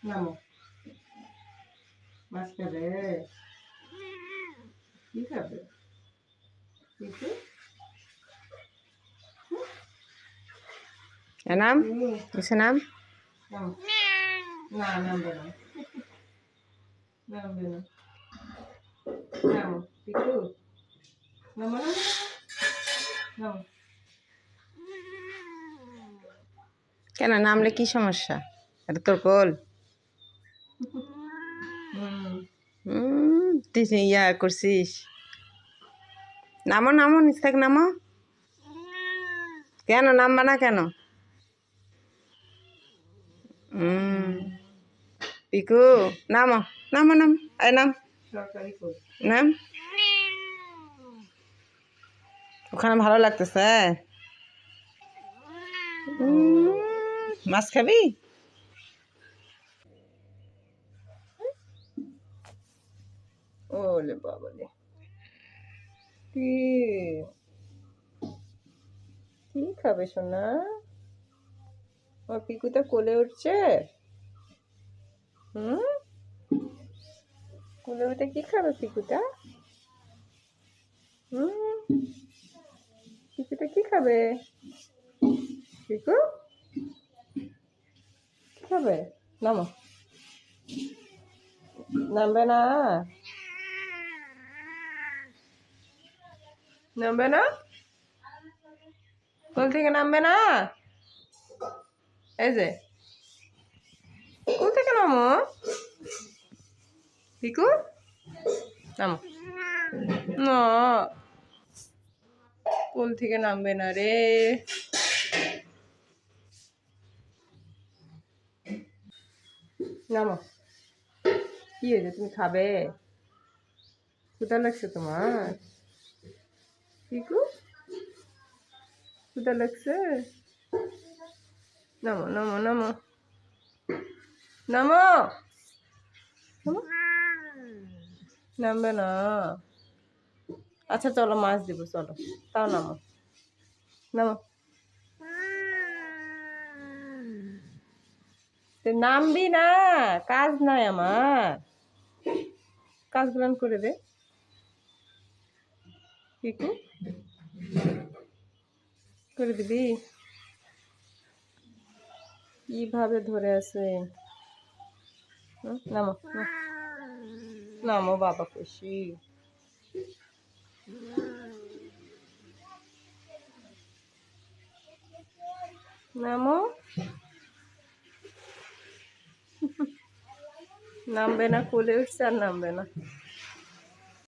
নামো। মাছ খাবে? কি খাবে? পিকু নাম কিসে নাম? নামো। না নামবে না, নামবে না। নামো পিকু, নামো নামো নামো। কেন নামলে কি সমস্যা? এটা তোর কোল। তুই ইয়া করছিস। নামো নামো, নিচ থেকে নামো। কেন নামবা না কেন? পিকু নামো নামো নাম, এই নাম সরকারি কোর্স। নাম। ওখানে ভালো লাগতেছে। মাছ খাবি? ওলে বাবালে, কি কি খাবে সোনা? ও পিকুটা কোলে উঠছে। কোলে উঠে কি খাবে পিকুটা? পিকুটা কি খাবে? পিকু কি খাবে? নামো। নামবে না, নামবে না, কোল থেকে নামবে না। এই যে কোল থেকে নামো পিকু, নামো। না, কোল থেকে নামবে না রে। নামো। কি হয়েছে, তুমি খাবে? ক্ষুধা লাগছে তোমার? পিকু ক্ষুধা লাগছে? নামো নামো নামো নামো নামো। নামবে না। আচ্ছা চলো মাছ দিব, চলো তাও নামো নামো। নামবি না, কাজ নাই আমার, কাজগুলো করে দে পিকু, করে দিবি। কিভাবে ধরে আছে। নামো নামো বাবা খুশি। নামো। নামবে না, কোলে উঠছে আর নামবে না।